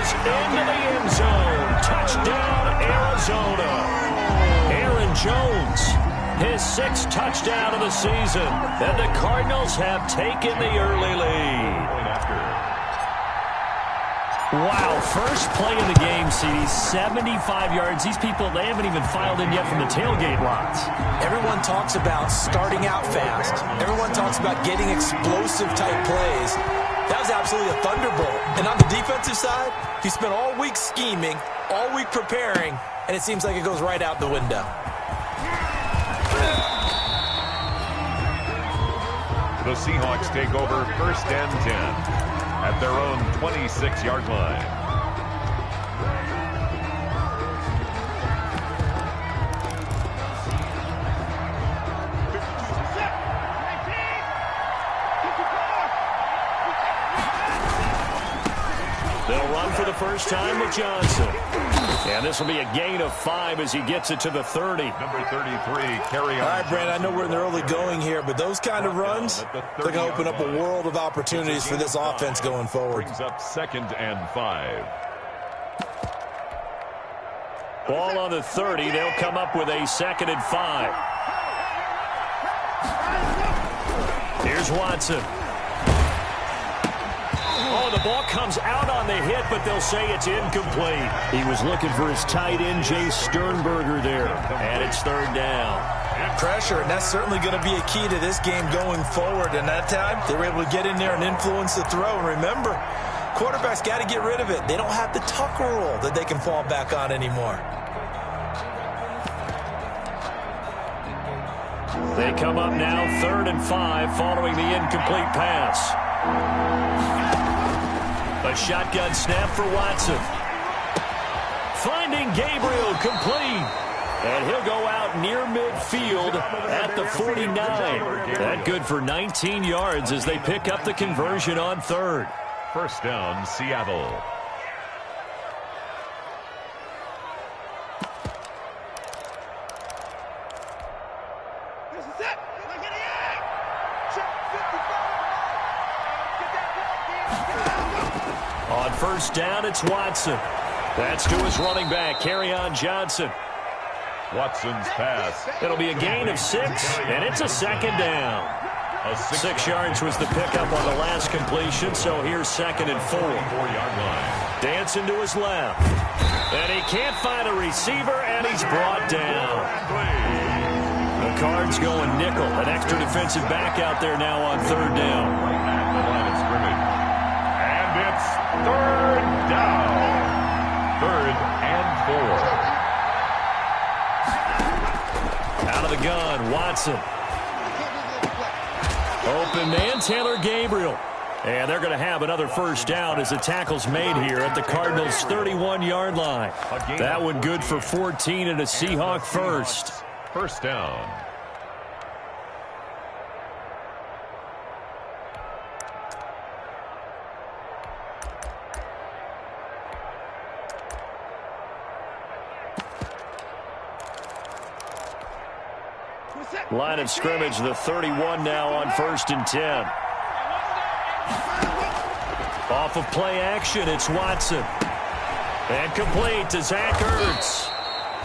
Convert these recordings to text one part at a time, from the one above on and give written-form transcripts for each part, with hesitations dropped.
this into the end zone. Touchdown, Arizona. Aaron Jones, his 6th touchdown of the season. And the Cardinals have taken the early lead. Wow, first play of the game, CD, 75 yards. These people, they haven't even filed in yet from the tailgate lots. Everyone talks about starting out fast. Everyone talks about getting explosive-type plays. That was absolutely a thunderbolt. And on the defensive side, he spent all week scheming, all week preparing, and it seems like it goes right out the window. The Seahawks take over 1st and 10 at their own 26-yard line. They'll run for the first time with Johnson. And this will be a gain of 5 as he gets it to the 30. Number 33, carry on. All right, Brandon, I know we're in the early going here, but those kind of runs, they're going to open up a world of opportunities for this offense going forward. Brings up 2nd and 5. Ball on the 30. They'll come up with a 2nd and 5. Here's Watson. Oh, the ball comes out on the hit, but they'll say it's incomplete. He was looking for his tight end, Jay Sternberger there. And it's 3rd down. Pressure, and that's certainly going to be a key to this game going forward. And that time, they were able to get in there and influence the throw. And remember, quarterbacks got to get rid of it. They don't have the tuck rule that they can fall back on anymore. They come up now 3rd and 5 following the incomplete pass. A shotgun snap for Watson. Finding Gabriel complete. And he'll go out near midfield at the 49. That good for 19 yards as they pick up the conversion on 3rd. 1st down, Seattle. On 1st down, it's Watson. That's to his running back, Kerryon Johnson. Watson's pass. It'll be a gain of 6, and it's a 2nd down. 6 yards was the pickup on the last completion, so here's 2nd and 4. 4-yard line. Dancing to his left. And he can't find a receiver, and he's brought down. The Cards going nickel. An extra defensive back out there now on 3rd down. At the line of scrimmage. And it's 3rd down. 3rd and 4. Out of the gun, Watson. Open man, Taylor Gabriel. And they're going to have another 1st down as the tackle's made here at the Cardinals' 31-yard line. That one good for 14 and a Seahawk first. 1st down. Line of scrimmage, the 31 now on 1st and 10. Off of play action, it's Watson. And complete to Zach Ertz.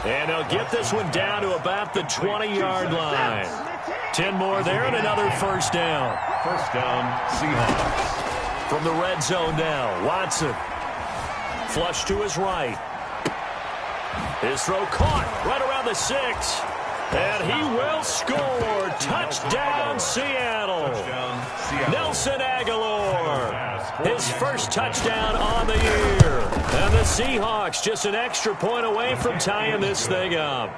And he'll get this one down to about the 20-yard line. 10 more there and another 1st down. 1st down, Seahawks. From the red zone now, Watson. Flush to his right. His throw caught right around the 6. And he will score. Touchdown, Seattle. Nelson Agholor. His 1st touchdown on the year. And the Seahawks just an extra point away from tying this thing up.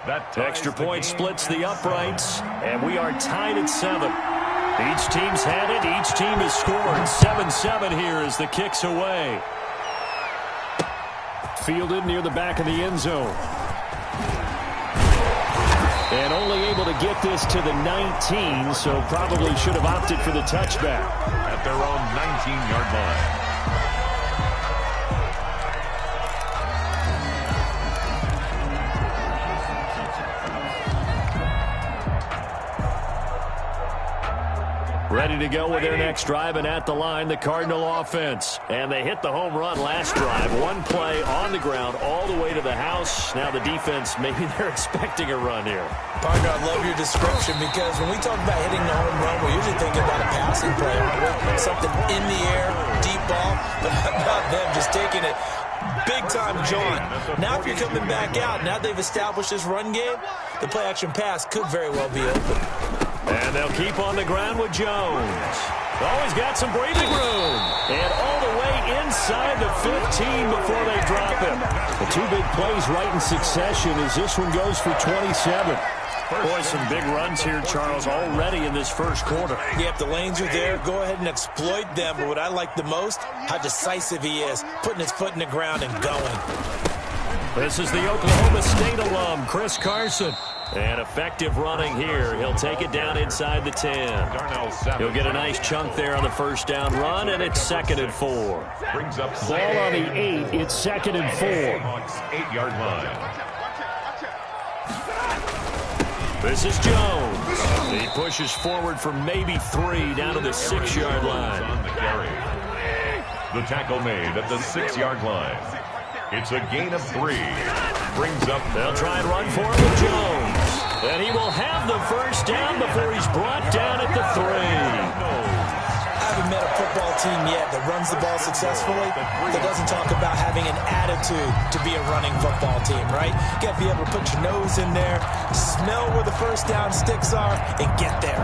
That extra point splits the uprights, and we are tied at 7. Each team's had it. Each team has scored. 7-7 here as the kick's away. Fielded near the back of the end zone. And only able to get this to the 19, so probably should have opted for the touchback. At their own 19-yard line. Ready to go with their next drive, and at the line, the Cardinal offense. And they hit the home run last drive. One play on the ground all the way to the house. Now the defense, maybe they're expecting a run here. Partner, I love your description because when we talk about hitting the home run, we're usually thinking about a passing play, aren't we? Something in the air, deep ball, but not them just taking it big time, John. Now if you're coming back out, now they've established this run game, the play-action pass could very well be open. And they'll keep on the ground with Jones. Always got some breathing room. And all the way inside the 15 before they drop him. The two big plays right in succession as this one goes for 27. Boy, some big runs here, Charles, already in this first quarter. Yeah, if the lanes are there, go ahead and exploit them. But what I like the most, how decisive he is, putting his foot in the ground and going. This is the Oklahoma State alum, Chris Carson. And effective running here. He'll take it down inside the 10. He'll get a nice chunk there on the first down run, and it's 2nd and 4. Brings up Ball on the 8. It's 2nd and 4. 8-yard line. This is Jones. He pushes forward for maybe 3 down to the 6-yard line. On the carry. The tackle made at the 6-yard line. It's a gain of 3. Brings up. They'll try and run for him with Jones. And he will have the first down before he's brought down at the 3. I haven't met a football team yet that runs the ball successfully that doesn't talk about having an attitude to be a running football team, right? You got to be able to put your nose in there, smell where the first down sticks are, and get there.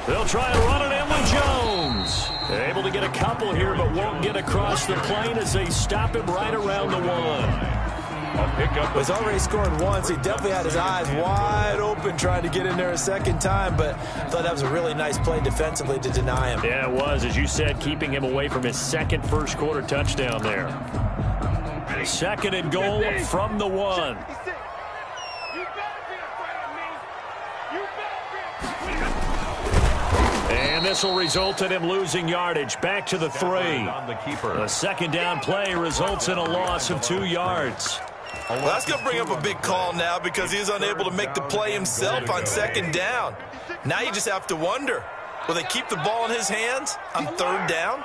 They'll try and run it in with Jones. They're able to get a couple here, but won't get across the plane as they stop him right around the 1. A pickup. He's already scored once. He definitely had his eyes wide open trying to get in there a second time, but I thought that was a really nice play defensively to deny him. Yeah, it was, as you said, keeping him away from his second first-quarter touchdown there. 2nd and goal from the 1. And this will result in him losing yardage. Back to the 3. A second down play results in a loss of 2 yards. Well, that's going to bring up a big call now because he was unable to make the play himself on 2nd down. Now you just have to wonder, will they keep the ball in his hands on 3rd down?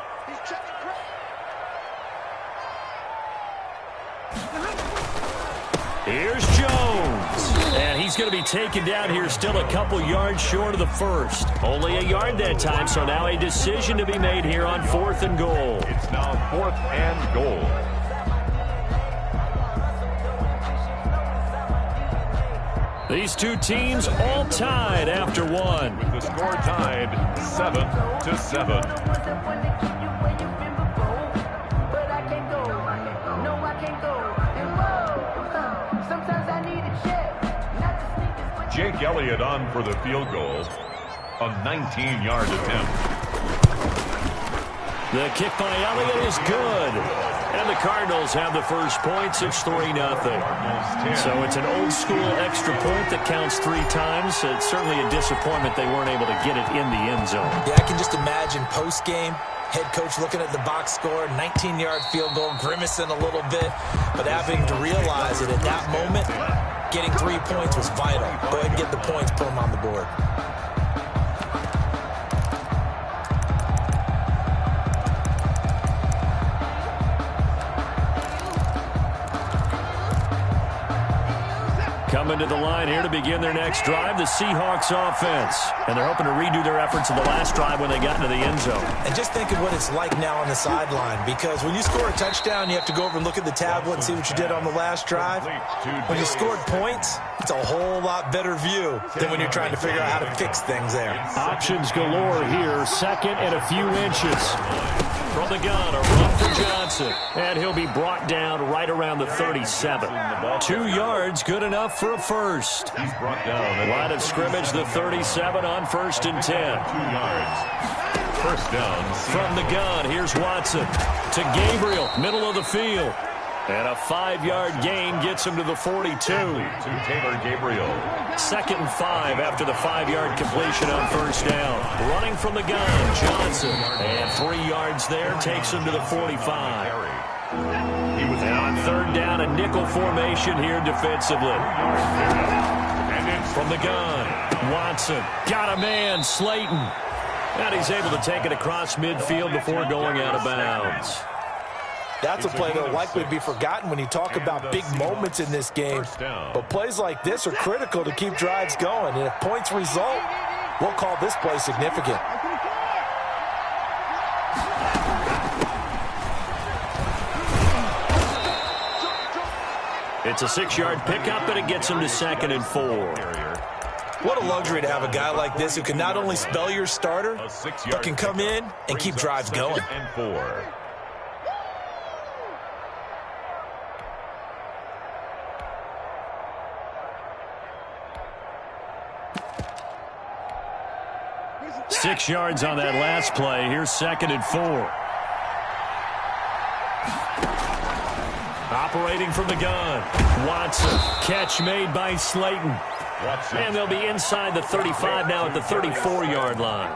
Here's Jones. And he's going to be taken down here still a couple yards short of the first. Only a yard that time, so now a decision to be made here on 4th and goal. It's now 4th and goal. These two teams all tied after 1. With the score tied 7-7. Jake Elliott on for the field goal. A 19-yard attempt. The kick by Elliott is good. And the Cardinals have the first points. It's 3-0. So it's an old-school extra point that counts 3 times. It's certainly a disappointment they weren't able to get it in the end zone. Yeah, I can just imagine post-game, head coach looking at the box score, 19-yard field goal, grimacing a little bit, but having to realize that at that moment, getting 3 points was vital. Go ahead and get the points, put them on the board. Coming to the line here to begin their next drive, the Seahawks offense. And they're hoping to redo their efforts in the last drive when they got into the end zone. And just think of what it's like now on the sideline, because when you score a touchdown, you have to go over and look at the tablet and see what you did on the last drive. When you scored points, it's a whole lot better view than when you're trying to figure out how to fix things there. Options galore here. 2nd and a few inches. From the gun, a run for Johnson. And he'll be brought down right around the 37. 2 yards, good enough for a first. He's brought down. Line of scrimmage, the 37 on 1st and 10. 2 yards. First down. From the gun, here's Watson to Gabriel, middle of the field. And a 5-yard gain gets him to the 42. To Taylor Gabriel. 2nd and 5 after the 5-yard completion on first down. Running from the gun, Johnson. And 3 yards there takes him to the 45. And on 3rd down, a nickel formation here defensively. From the gun, Watson. Got a man, Slayton. And he's able to take it across midfield before going out of bounds. That's a play that will likely be forgotten when you talk about big moments in this game. But plays like this are critical to keep drives going. And if points result, we'll call this play significant. It's a 6-yard pickup, and it gets him to 2nd and 4. What a luxury to have a guy like this who can not only spell your starter, but can come in and keep drives going. And 4. Six yards on that last play. Here's 2nd and 4. Operating from the gun, Watson. Catch made by Slayton. And they'll be inside the 35 now at the 34-yard line.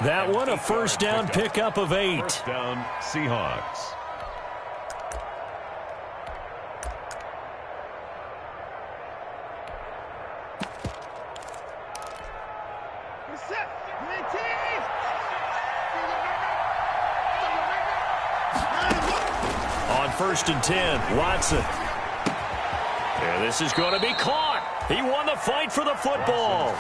That one, a first down pickup of 8. First down, Seahawks. On 1st and 10, Watson. And this is going to be caught. He won the fight for the football.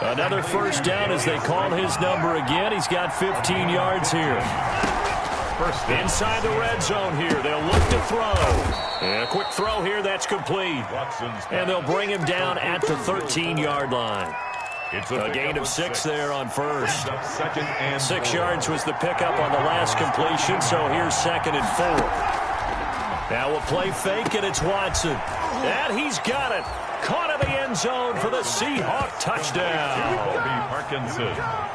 Another first down as they call his number again. He's got 15 yards here. Inside the red zone here. They'll look to throw. And a quick throw here. That's complete. And they'll bring him down at the 13-yard line. A gain of 6 there on first. 6 yards was the pickup on the last completion, so here's 2nd and 4. Now we'll play fake, and it's Watson. And he's got it. Caught in the end zone for the Seahawk touchdown.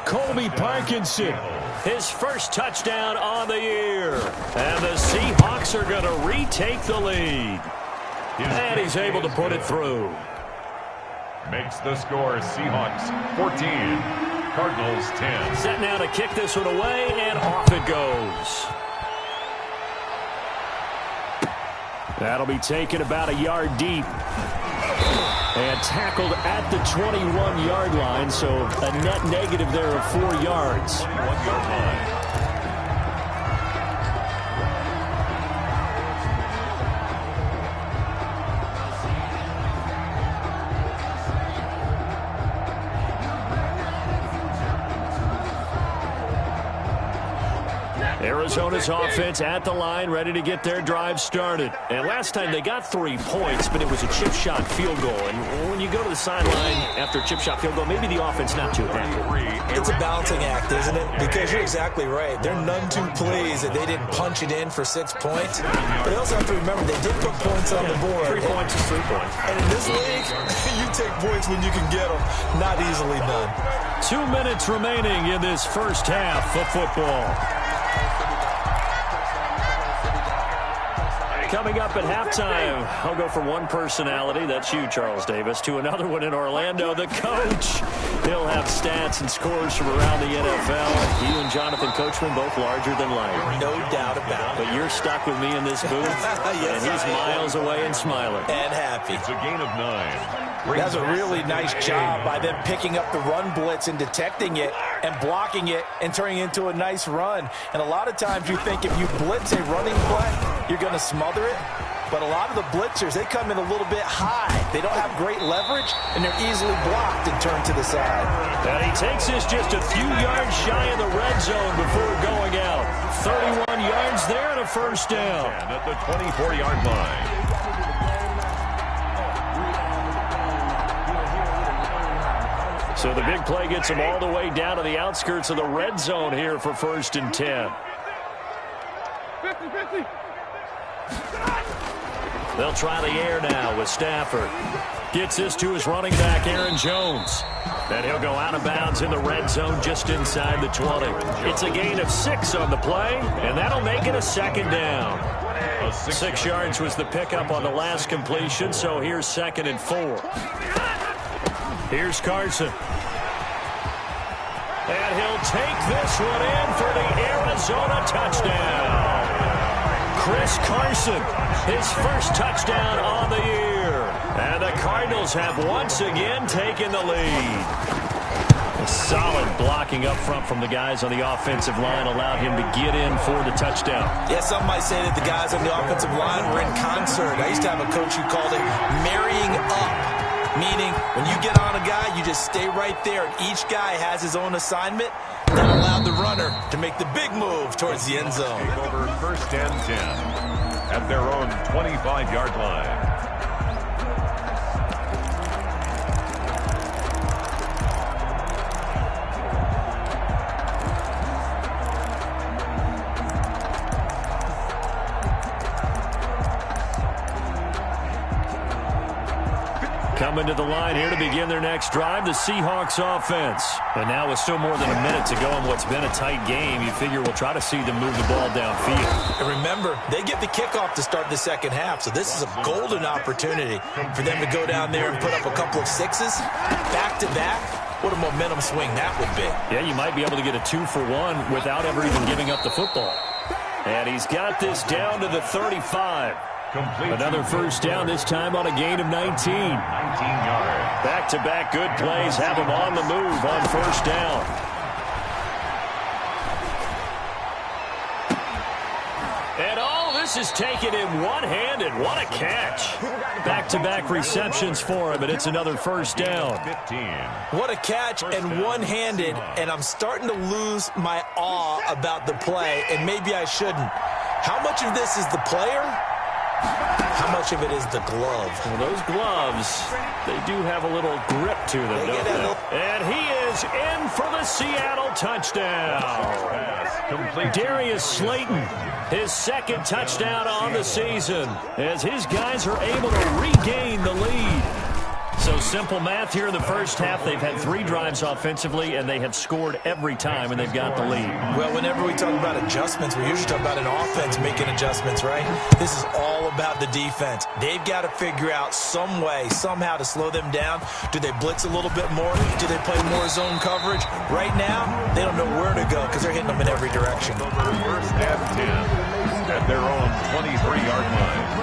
Colby Parkinson. His first touchdown on the year. And the Seahawks are going to retake the lead. And he's able to put it through. Makes the score Seahawks 14, Cardinals 10. Set now to kick this one away, and off it goes. That'll be taken about a yard deep. And tackled at the 21-yard line, so a net negative there of 4 yards. 1-yard line. Arizona's offense at the line, ready to get their drive started. And last time they got 3 points, but it was a chip shot field goal. And when you go to the sideline after a chip shot field goal, maybe the offense not too happy. It's a balancing act, isn't it? Because you're exactly right. They're none too pleased that they didn't punch it in for 6 points. But they also have to remember they did put points on the board. 3 points is 3 points. And in this league, you take points when you can get them. Not easily done. 2 minutes remaining in this first half of football. Coming up at halftime, I'll go from one personality, that's you, Charles Davis, to another one in Orlando, the coach. He'll have stats and scores from around the NFL. You and Jonathan Coachman, both larger than life. No doubt about it. But you're stuck with me in this booth, yes, and he's miles away and smiling. And happy. It's a gain of 9. That's a really nice job by them picking up the run blitz and detecting it and blocking it and turning it into a nice run. And a lot of times you think if you blitz a running play, you're going to smother it. But a lot of the blitzers, they come in a little bit high. They don't have great leverage, and they're easily blocked and turned to the side. And he takes this just a few yards shy of the red zone before going out. 31 yards there and a first down. And at the 24-yard line. So the big play gets him all the way down to the outskirts of the red zone here for 1st and 10. They'll try the air now with Stafford. Gets this to his running back, Aaron Jones. Then he'll go out of bounds in the red zone just inside the 20. It's a gain of 6 on the play, and that'll make it a 2nd down. A 6 yards was the pickup on the last completion, so here's 2nd and 4. Here's Carson. And he'll take this one in for the Arizona touchdown. Chris Carson, his first touchdown on the year. And the Cardinals have once again taken the lead. Solid blocking up front from the guys on the offensive line allowed him to get in for the touchdown. Yeah, some might say that the guys on the offensive line were in concert. I used to have a coach who called it marrying up, meaning when you get on a guy, you just stay right there, and each guy has his own assignment. That allowed the runner to make the big move towards the end zone. over 1st and 10 at their own 25-yard line. Coming to the line here to begin their next drive, the Seahawks offense. And now with still more than a minute to go in what's been a tight game, you figure we'll try to see them move the ball downfield. And remember, they get the kickoff to start the second half, so this is a golden opportunity for them to go down there and put up a couple of sixes back-to-back. What a momentum swing that would be. Yeah, you might be able to get a 2-for-1 without ever even giving up the football. And he's got this down to the 35. Another first down, this time on a gain of 19. 19 yards. Back-to-back good plays have him on the move on first down. And all this is taken in one-handed. What a catch. Back-to-back receptions for him, and it's another first down. 15. What a catch and one-handed, and I'm starting to lose my awe about the play, and maybe I shouldn't. How much of this is the player? How much of it is the glove? Well, those gloves, they do have a little grip to them, don't they? And he is in for the Seattle touchdown. Darius Slayton, his 2nd touchdown on the season, as his guys are able to regain the lead. So simple math here in the first half. They've had 3 drives offensively, and they have scored every time, and they've got the lead. Well, whenever we talk about adjustments, we usually talk about an offense making adjustments, right? This is all about the defense. They've got to figure out some way, somehow to slow them down. Do they blitz a little bit more? Do they play more zone coverage? Right now, they don't know where to go because they're hitting them in every direction. Over 1st and 10 at their own 23-yard line.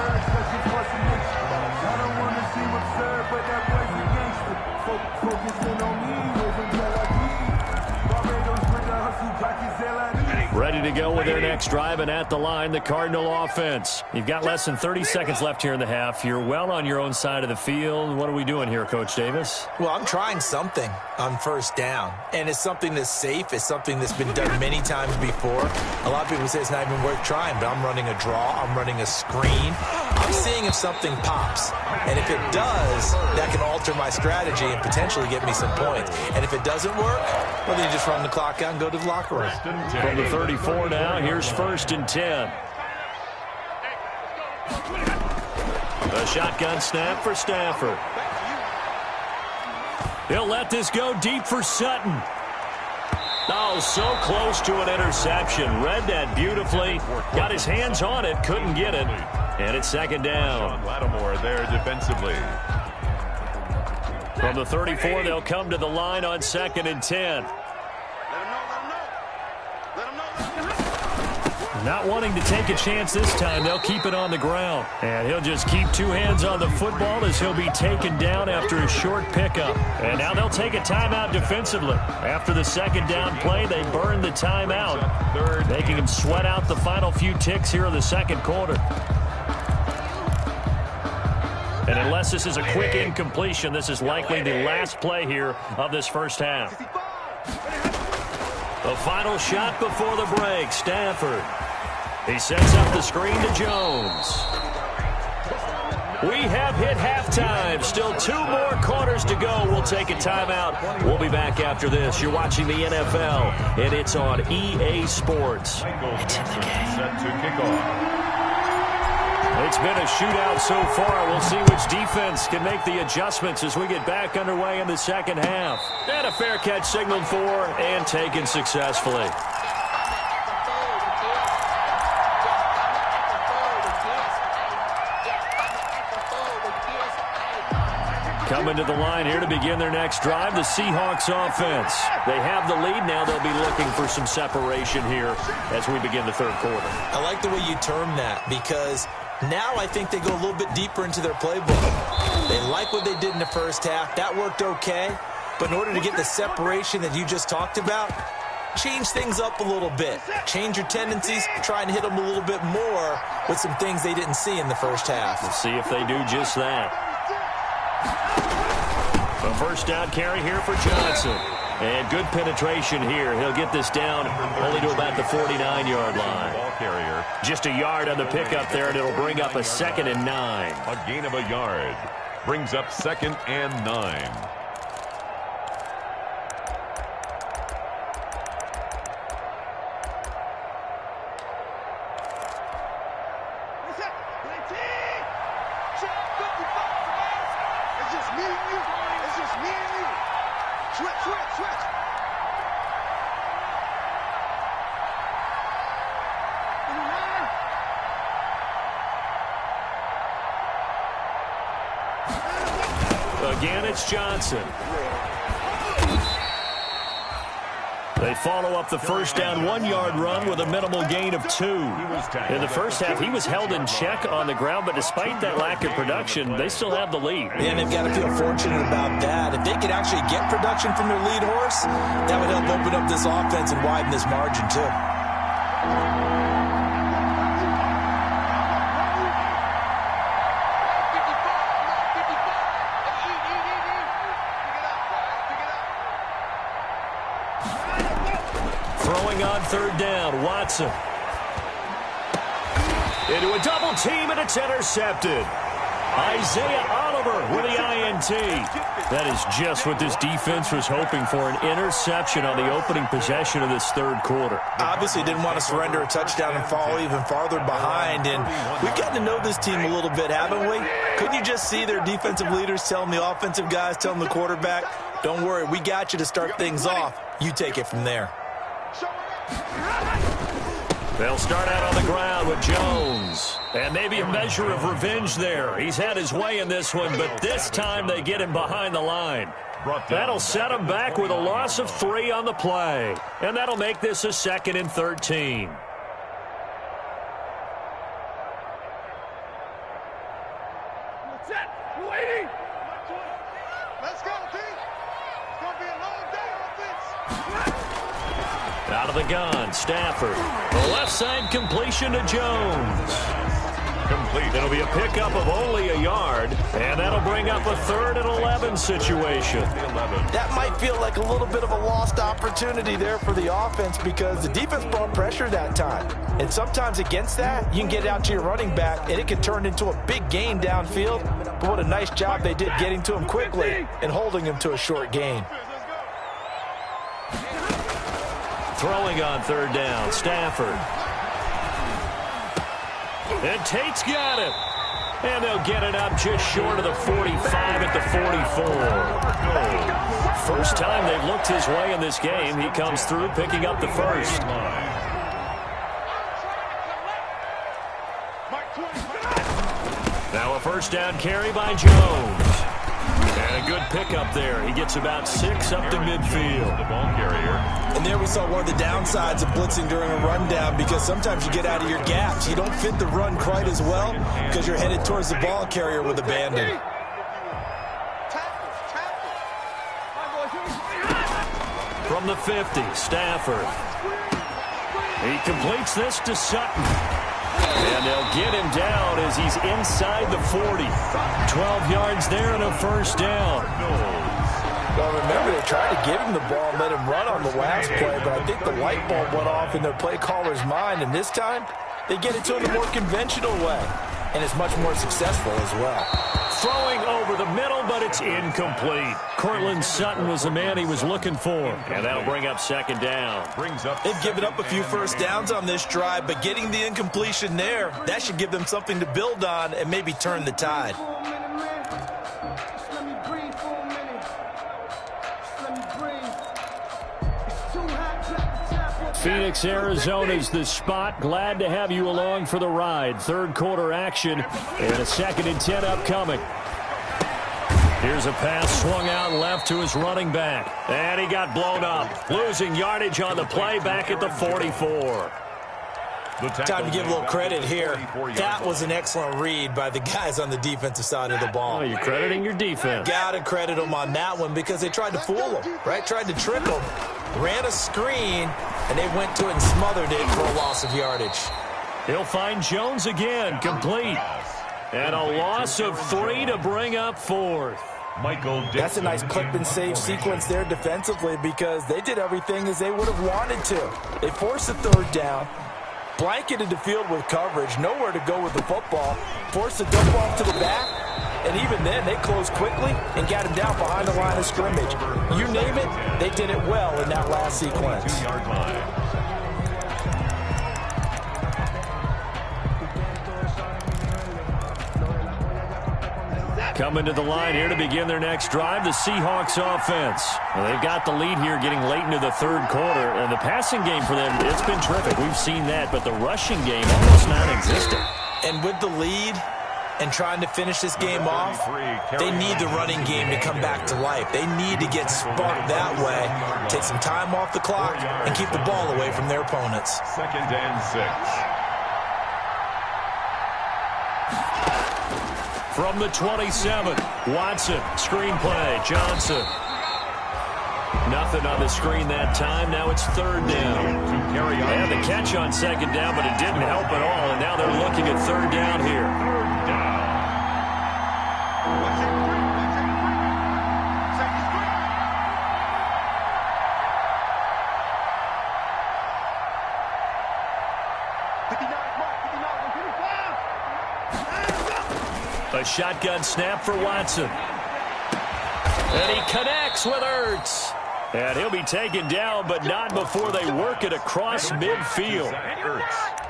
Ready to go with their next drive, and at the line, the Cardinal offense. You've got less than 30 seconds left here in the half. You're well on your own side of the field. What are we doing here, Coach Davis? Well, I'm trying something on first down, and it's something that's safe. It's something that's been done many times before. A lot of people say it's not even worth trying, but I'm running a draw. I'm running a screen. I'm seeing if something pops, and if it does, that can alter my strategy and potentially get me some points. And if it doesn't work, well, then you just run the clock out and go to the locker room. From the 34 now, here's 1st and 10. A shotgun snap for Stafford. He'll let this go deep for Sutton. Oh, so close to an interception. Read that beautifully. Got his hands on it, couldn't get it. And it's 2nd down. Lattimore there defensively. From the 34, they'll come to the line on 2nd and 10. Not wanting to take a chance this time, they'll keep it on the ground. And he'll just keep 2 hands on the football as he'll be taken down after a short pickup. And now they'll take a timeout defensively. After the 2nd down play, they burn the timeout, making him sweat out the final few ticks here in the 2nd quarter. And unless this is a quick incompletion, this is likely the last play here of this first half. The final shot before the break, Stafford. He sets up the screen to Jones. We have hit halftime. Still 2 more quarters to go. We'll take a timeout. We'll be back after this. You're watching the NFL, and it's on EA Sports. It's in the game. Set to kick off. It's been a shootout so far. We'll see which defense can make the adjustments as we get back underway in the second half. And a fair catch signaled for and taken successfully. Coming to the line here to begin their next drive, the Seahawks offense. They have the lead. Now they'll be looking for some separation here as we begin the third quarter. I like the way you term that because now I think they go a little bit deeper into their playbook. They like what they did in the first half. That worked okay. But in order to get the separation that you just talked about, change things up a little bit. Change your tendencies, try and hit them a little bit more with some things they didn't see in the first half. We'll see if they do just that. A first down carry here for Johnson. And good penetration here. He'll get this down only to about the 49-yard line. Ball carrier. Just a yard on the pickup there, and it'll bring up a 2nd and 9. A gain of a yard. Brings up 2nd and 9. Again, it's Johnson. They follow up the first down 1-yard run with a minimal gain of 2. In the first half, he was held in check on the ground, but despite that lack of production, they still have the lead. And they've got to feel fortunate about that. If they could actually get production from their lead horse, that would help open up this offense and widen this margin, too. Third down, Watson. Into a double team, and it's intercepted. Isaiah Oliver with the INT. That is just what this defense was hoping for, an interception on the opening possession of this third quarter. Obviously didn't want to surrender a touchdown and fall even farther behind, and we've gotten to know this team a little bit, haven't we? Couldn't you just see their defensive leaders telling the offensive guys, telling the quarterback, don't worry, we got you to start things off. You take it from there. They'll start out on the ground with Jones. And maybe a measure of revenge there. He's had his way in this one, but this time they get him behind the line. That'll set him back with a loss of 3 on the play. And that'll make this a 2nd and 13. Out of the gun, Stafford. The left side completion to Jones. Complete. It'll be a pickup of only a yard, and that'll bring up a 3rd and 11 situation. That might feel like a little bit of a lost opportunity there for the offense because the defense brought pressure that time. And sometimes against that, you can get out to your running back, and it can turn into a big gain downfield. But what a nice job they did getting to him quickly and holding him to a short gain. Throwing on 3rd down, Stafford. And Tate's got it. And they'll get it up just short of the 45 at the 44. First time they've looked his way in this game. He comes through picking up the first. Now a first down carry by Jones. And a good pickup there. He gets about 6 up to midfield. The ball carrier. And there we saw one of the downsides of blitzing during a rundown because sometimes you get out of your gaps. You don't fit the run quite as well because you're headed towards the ball carrier with abandon. From the 50, Stafford. He completes this to Sutton. And they'll get him down as he's inside the 40. 12 yards there and a first down. Well, remember, they tried to give him the ball and let him run on the last play, but I think the light bulb went off in their play caller's mind, and this time they get it to him the more conventional way, and it's much more successful as well. Throwing over the middle, but it's incomplete. Cortland Sutton was the man he was looking for. And that'll bring up 2nd down. They've given up a few first downs on this drive, but getting the incompletion there, that should give them something to build on and maybe turn the tide. Phoenix, Arizona's the spot. Glad to have you along for the ride. Third quarter action and a 2nd and 10 upcoming. Here's a pass swung out left to his running back. And he got blown up. Losing yardage on the play back at the 44. Time to give a little credit here. That was an excellent read by the guys on the defensive side of the ball. Oh, you're crediting your defense. Got to credit them on that one because they tried to fool him, right? Tried to trick him. Ran a screen, and they went to it and smothered it for a loss of yardage. He'll find Jones again, complete. And a loss of 3 to bring up 4th. That's a nice clip and save sequence there defensively because they did everything as they would have wanted to. They forced a 3rd down, blanketed the field with coverage, nowhere to go with the football, forced the dump off to the back, and even then they closed quickly and got him down behind the line of scrimmage. You name it, they did it well in that last sequence. Coming to the line here to begin their next drive, the Seahawks offense. Well, they've got the lead here getting late into the 3rd quarter, and the passing game for them, it's been terrific. We've seen that, but the rushing game almost non-existent. And with the lead and trying to finish this game off, they need the running game to come back to life. They need to get sparked that way, take some time off the clock, and keep the ball away from their opponents. 2nd and 6. From the 27, Watson, screenplay, Johnson. Nothing on the screen that time. Now it's 3rd down. They had the catch on 2nd down, but it didn't help at all, and now they're looking at 3rd down here. 3rd down. A shotgun snap for Watson. And he connects with Ertz. And he'll be taken down, but not before they work it across midfield.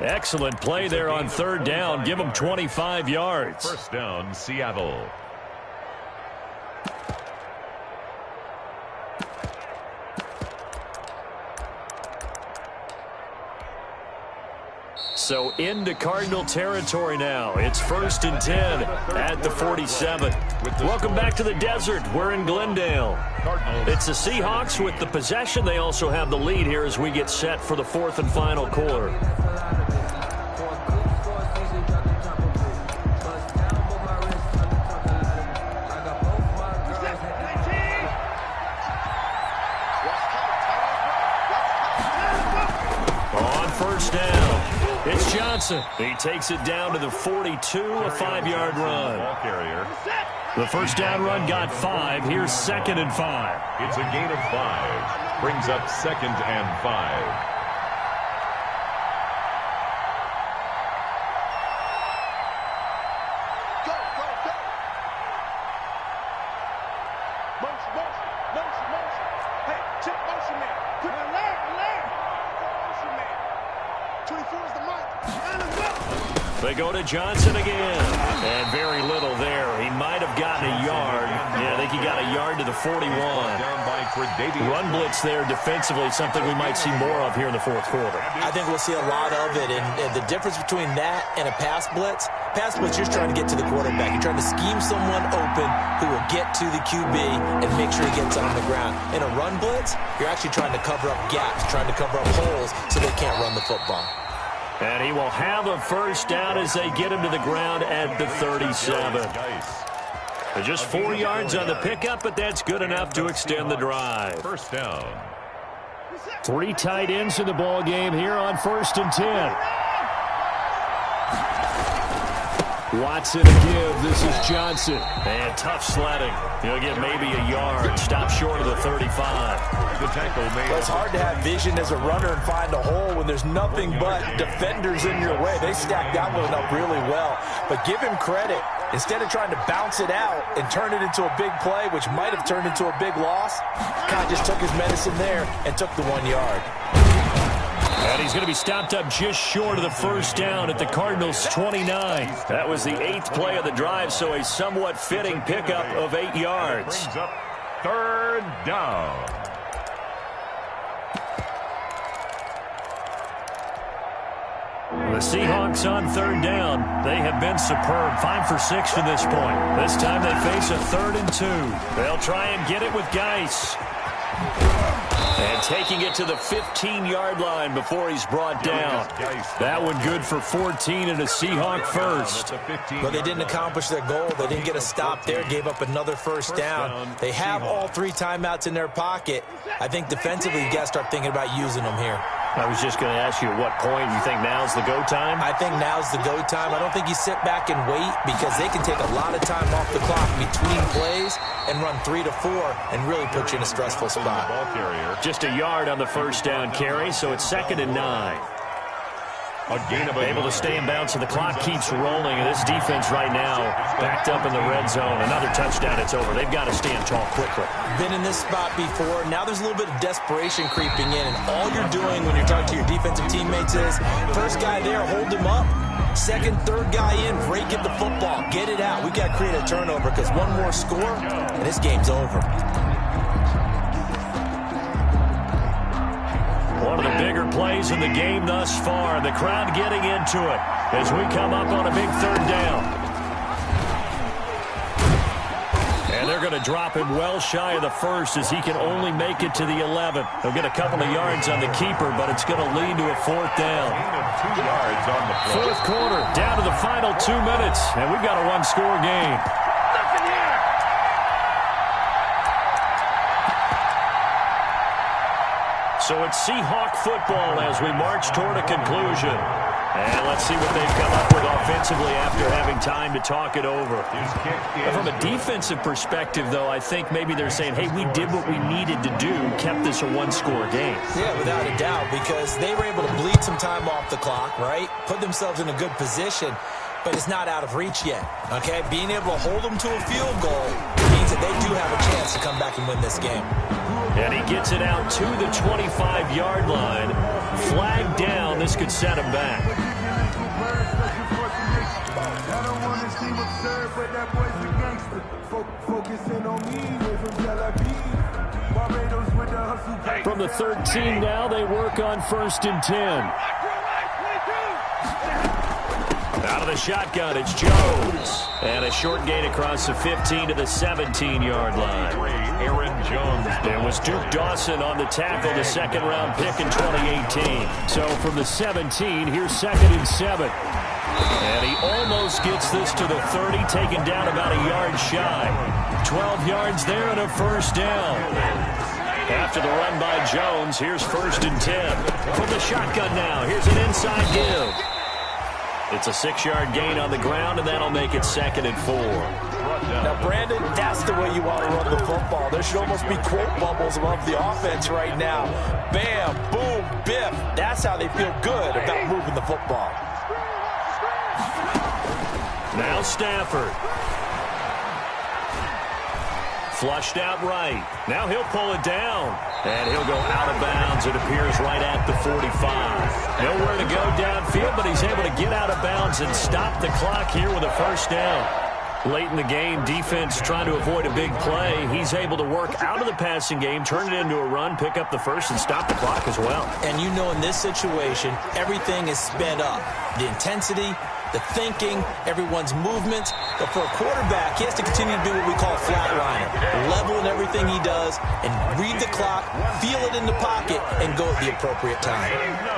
Excellent play there on 3rd down. Give them 25 yards. 1st down, Seattle. So into Cardinal territory now. It's 1st and 10 at the 47. Welcome back to the desert. We're in Glendale. It's the Seahawks with the possession. They also have the lead here as we get set for the 4th and final quarter. On 1st down. It's Johnson. He takes it down to the 42, a 5-yard run. The 1st down run got 5. Here's 2nd and 5. It's a gain of 5. Brings up 2nd and 5. They go to Johnson again. And very little there. He might have gotten a yard. Yeah, I think he got a yard to the 41. Run blitz there defensively, something we might see more of here in the 4th quarter. I think we'll see a lot of it. And the difference between that and a pass blitz, you're just trying to get to the quarterback. You're trying to scheme someone open who will get to the QB and make sure he gets on the ground. In a run blitz, you're actually trying to cover up gaps, trying to cover up holes so they can't run the football. And he will have a 1st down as they get him to the ground at the 37. Just 4 yards on the pickup, but that's good enough to extend the drive. 1st down. 3 tight ends in the ball game here on 1st and 10. Watson to give. This is Johnson. And tough sledding. He'll get maybe a yard. Stop short of the 35. The tackle made. Well, it's hard to have vision as a runner and find a hole when there's nothing but defenders in your way. They stacked that one up really well. But give him credit. Instead of trying to bounce it out and turn it into a big play, which might have turned into a big loss, kind of just took his medicine there and took the 1 yard. And he's going to be stopped up just short of the 1st down at the Cardinals' 29. That was the 8th play of the drive, so a somewhat fitting pickup of 8 yards. Brings up 3rd down. The Seahawks on third down. They have been superb. 5 for 6 to this point. This time they face a 3rd and 2. They'll try and get it with Geis. And taking it to the 15-yard line before he's brought down. That one good for 14 and a Seahawk first. But they didn't accomplish their goal. They didn't get a stop there. Gave up another first down. They have all 3 timeouts in their pocket. I think defensively you got to start thinking about using them here. I was just going to ask you at what point you think now's the go time? I think now's the go time. I don't think you sit back and wait because they can take a lot of time off the clock between plays and run 3 to 4 and really put you in a stressful spot. Just a yard on the first down carry, so it's 2nd and 9. Able to stay in bounds, and the clock keeps rolling. And this defense right now backed up in the red zone. Another touchdown, it's over. They've got to stand tall quickly. Been in this spot before. Now there's a little bit of desperation creeping in, and all you're doing when you're talking to your defensive teammates is first guy there, hold him up. Second, third guy in, break at the football. Get it out. We've got to create a turnover because one more score, and this game's over. One of the bigger plays in the game thus far. The crowd getting into it as we come up on a big 3rd down. And they're going to drop him well shy of the first as he can only make it to the 11. He'll get a couple of yards on the keeper, but it's going to lead to a 4th down. 2 yards on the play. 4th quarter, down to the final 2 minutes, and we've got a 1-score game. So it's Seahawk football as we march toward a conclusion. And let's see what they've come up with offensively after having time to talk it over. From a defensive perspective, though, I think maybe they're saying, hey, we did what we needed to do, kept this a 1-score game. Yeah, without a doubt, because they were able to bleed some time off the clock, right? Put themselves in a good position, but it's not out of reach yet, okay? Being able to hold them to a field goal means that they do have a chance to come back and win this game. And he gets it out to the 25-yard line. Flag down. This could set him back. From the 13 now, they work on 1st and 10. Out of the shotgun, it's Jones. And a short gain across the 15 to the 17-yard line. Aaron Jones. It was Duke Dawson on the tackle, the 2nd-round pick in 2018. So from the 17, here's 2nd and 7. And he almost gets this to the 30, taken down about a yard shy. 12 yards there and a 1st down. After the run by Jones, here's 1st and 10. From the shotgun now, here's an inside give. It's a 6-yard gain on the ground, and that'll make it 2nd and 4. Now, Brandon, that's the way you want to run the football. There should almost be quote bubbles above the offense right now. Bam, boom, biff. That's how they feel good about moving the football. Now Stafford. Flushed out right. Now he'll pull it down. And he'll go out of bounds. It appears right at the 45. Nowhere to go downfield, but he's able to get out of bounds and stop the clock here with a 1st down. Late in the game, defense trying to avoid a big play. He's able to work out of the passing game, turn it into a run, pick up the first, and stop the clock as well. And you know in this situation, everything is sped up. The intensity, the thinking, everyone's movement. But for a quarterback, he has to continue to do what we call a flatliner. Level in everything he does and read the clock, feel it in the pocket, and go at the appropriate time.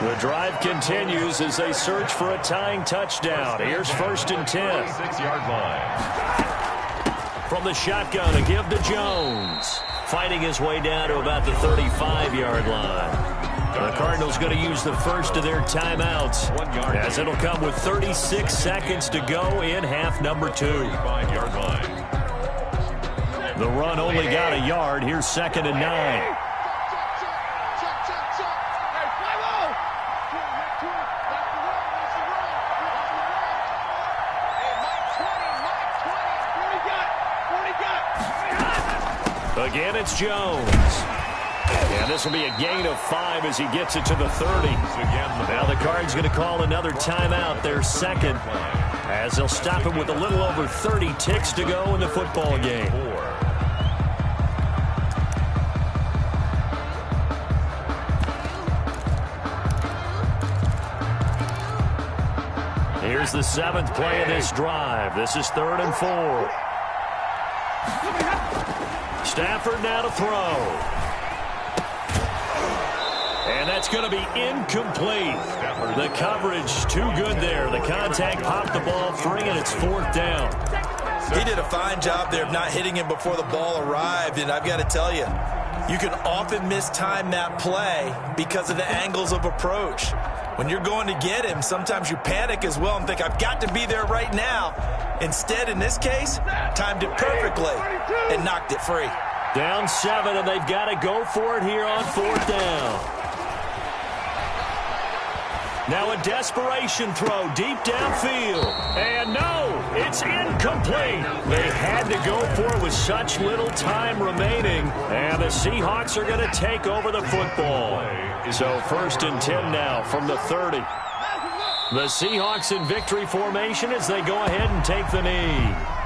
The drive continues as they search for a tying touchdown. Here's 1st and 10. 6-yard line. From the shotgun, a give to Jones. Fighting his way down to about the 35-yard line. The Cardinals going to use the first of their timeouts, as it'll come with 36 seconds to go in half number 2. 5-yard line. The run only got a yard. Here's 2nd and 9. Again, it's Jones. And this will be a gain of 5 as he gets it to the 30. Now the Cards going to call another timeout, their 2nd, as they'll stop him with a little over 30 ticks to go in the football game. Here's the 7th play of this drive. This is 3rd and 4. Stafford now to throw. And that's going to be incomplete. The coverage too good there. The contact popped the ball free, and it's 4th down. He did a fine job there of not hitting him before the ball arrived, and I've got to tell you, you can often mistime that play because of the angles of approach. When you're going to get him, sometimes you panic as well and think, I've got to be there right now. Instead, in this case, timed it perfectly and knocked it free. Down 7, and they've got to go for it here on 4th down. Now a desperation throw deep downfield. And no, it's incomplete. They had to go for it with such little time remaining. And the Seahawks are going to take over the football. So 1st and 10 now from the 30. The Seahawks in victory formation as they go ahead and take the knee.